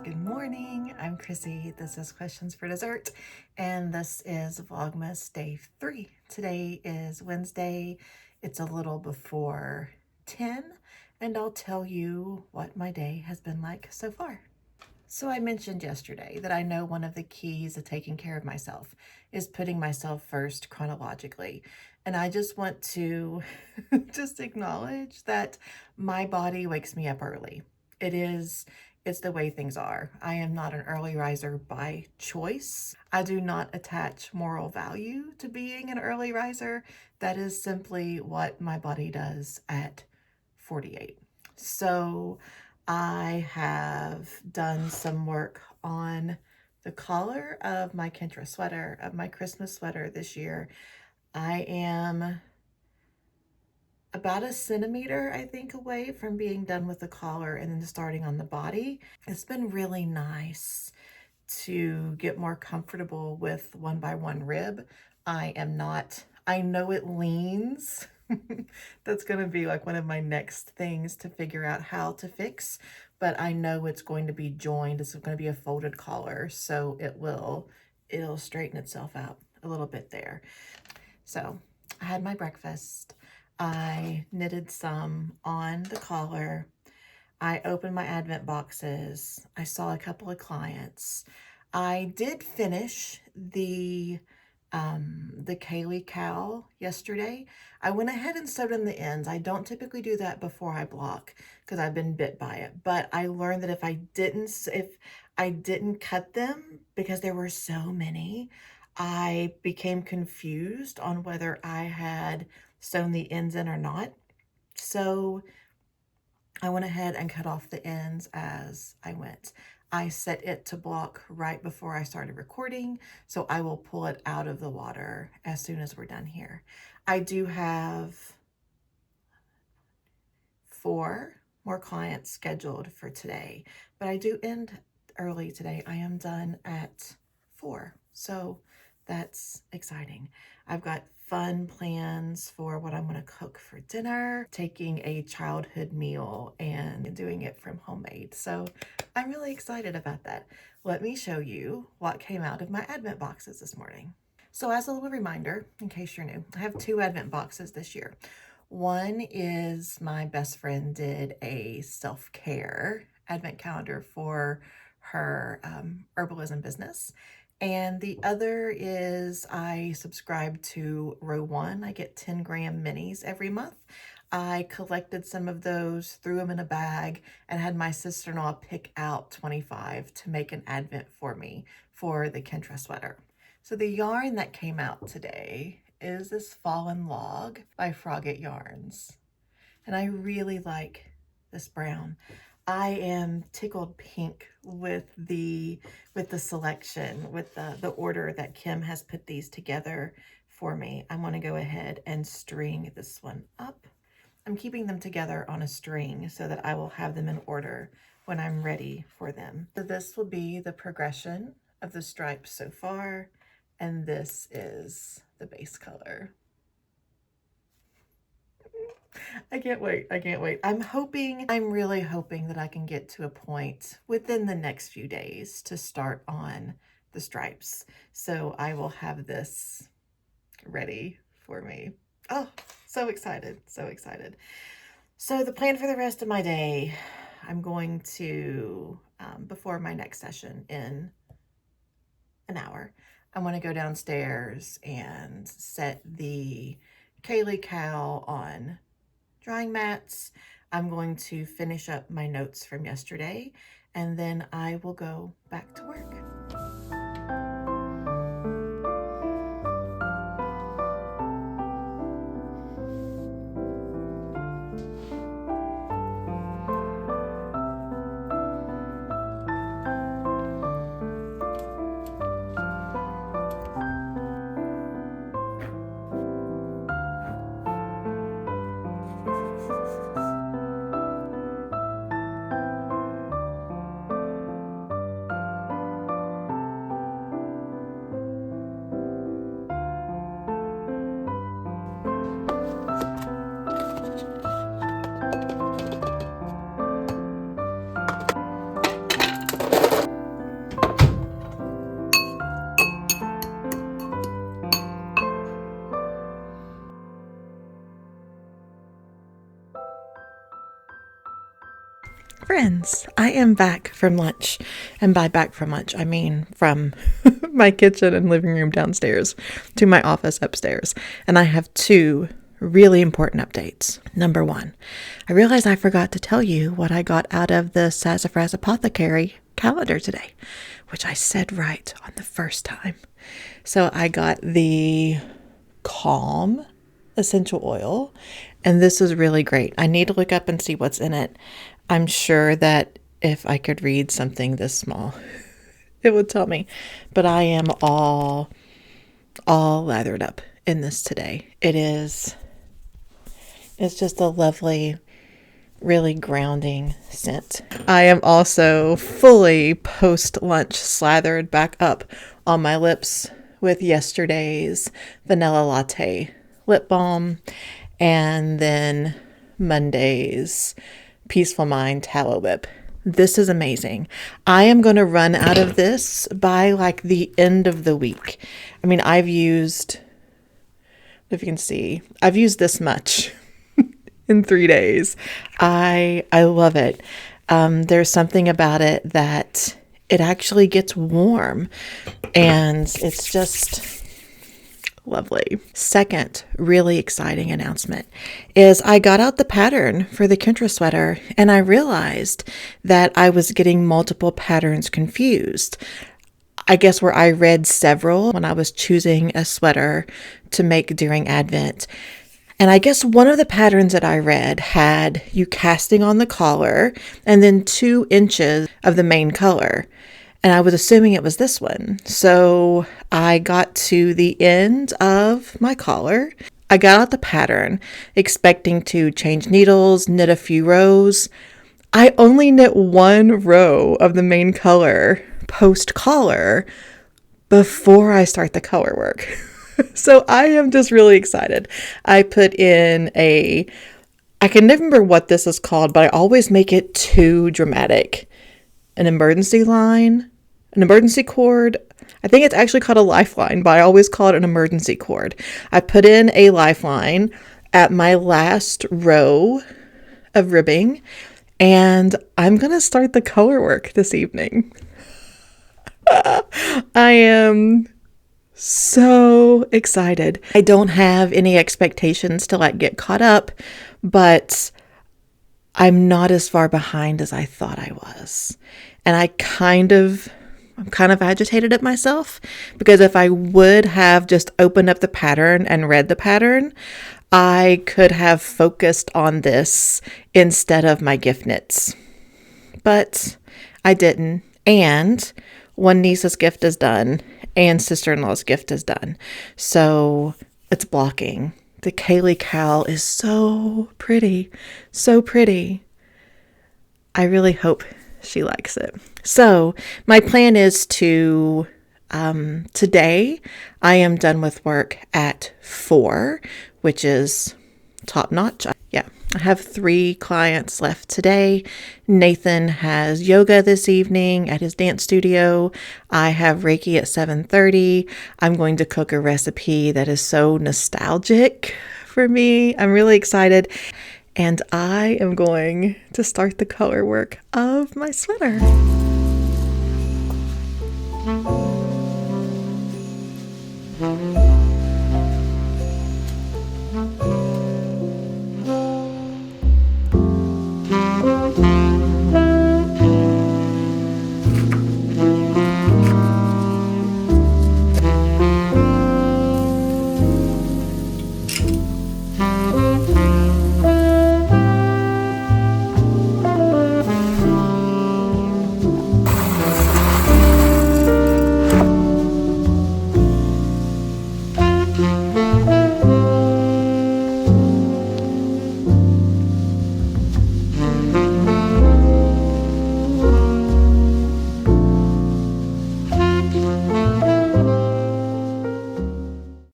Good morning, I'm Chrissy. This is Questions for Dessert, and this is Vlogmas Day 3. Today is Wednesday. It's a little before 10, and I'll tell you what my day has been like so far. So I mentioned yesterday that I know one of the keys of taking care of myself is putting myself first chronologically. And I just want to just acknowledge that my body wakes me up early. It's the way things are. I am not an early riser by choice. I do not attach moral value to being an early riser. That is simply what my body does at 48. So I have done some work on the collar of my Kentra sweater, of my Christmas sweater this year. I am about a centimeter, I think, away from being done with the collar and then starting on the body. It's been really nice to get more comfortable with 1x1 rib. I know it leans. That's going to be like one of my next things to figure out how to fix, but I know it's going to be joined. It's going to be a folded collar, so it'll straighten itself out a little bit there. So I had my breakfast. I knitted some on the collar. I opened my advent boxes. I saw a couple of clients. I did finish the Kaylee cowl yesterday. I went ahead and sewed in the ends. I don't typically do that before I block because I've been bit by it, but I learned that if I didn't cut them because there were so many, I became confused on whether I had sewn the ends in or not. So I went ahead and cut off the ends as I went. I set it to block right before I started recording, so I will pull it out of the water as soon as we're done here. I do have 4 more clients scheduled for today, but I do end early today. I am done at 4, so that's exciting. I've got fun plans for what I'm going to cook for dinner, taking a childhood meal and doing it from Homemade. So I'm really excited about that. Let me show you what came out of my advent boxes this morning. So as a little reminder, in case you're new, I have 2 advent boxes this year. One is my best friend did a self-care advent calendar for her herbalism business. And the other is I subscribe to Row 1. I get 10-gram minis every month. I collected some of those, threw them in a bag, and had my sister-in-law pick out 25 to make an advent for me for the Kentra sweater. So the yarn that came out today is this Fallen Log by Frogget Yarns. And I really like this brown. I am tickled pink with the selection, with the order that Kim has put these together for me. I'm going to go ahead and string this one up. I'm keeping them together on a string so that I will have them in order when I'm ready for them. So this will be the progression of the stripes so far, and this is the base color. I can't wait. I can't wait. I'm really hoping that I can get to a point within the next few days to start on the stripes. So I will have this ready for me. Oh, so excited. So excited. So the plan for the rest of my day, I'm going to, before my next session in an hour, I want to go downstairs and set the Kaylee cowl on drying mats. I'm going to finish up my notes from yesterday, and then I will go back to work. friends, I am back from lunch. And by back from lunch, I mean from my kitchen and living room downstairs to my office upstairs. And I have two really important updates. Number one, I realized I forgot to tell you what I got out of the Sassafras Apothecary calendar today, which I said right on the first time. So I got the Calm essential oil, and this is really great. I need to look up and see what's in it. I'm sure that if I could read something this small, it would tell me. But I am all lathered up in this today. It's just a lovely, really grounding scent. I am also fully post-lunch slathered back up on my lips with yesterday's vanilla latte lip balm and then Monday's Peaceful Mind tallow lip. This is amazing. I am going to run out of this by like the end of the week. I mean, I've used, if you can see, I've used this much in 3 days. I love it. There's something about it that it actually gets warm and it's just lovely. Second, really exciting announcement is I got out the pattern for the Kintra sweater and I realized that I was getting multiple patterns confused. I guess where I read several when I was choosing a sweater to make during Advent. And I guess one of the patterns that I read had you casting on the collar and then 2 inches of the main color. And I was assuming it was this one. So I got to the end of my collar. I got out the pattern expecting to change needles, knit a few rows. I only knit 1 row of the main color post collar before I start the color work. So I am just really excited. I put in I can never remember what this is called, but I always make it too dramatic. An emergency line, an emergency cord. I think it's actually called a lifeline, but I always call it an emergency cord. I put in a lifeline at my last row of ribbing, and I'm going to start the color work this evening. I am so excited. I don't have any expectations to get caught up, but I'm not as far behind as I thought I was. And I'm kind of agitated at myself because if I would have just opened up the pattern and read the pattern, I could have focused on this instead of my gift knits. But I didn't. And one niece's gift is done and sister-in-law's gift is done. So it's blocking. The Kaylee cowl is so pretty. So pretty. I really hope she likes it. So my plan is to, today I am done with work at 4, which is top notch. Yeah, I have 3 clients left today. Nathan has yoga this evening at his dance studio. I have Reiki at 7:30. I'm going to cook a recipe that is so nostalgic for me. I'm really excited. And I am going to start the color work of my sweater.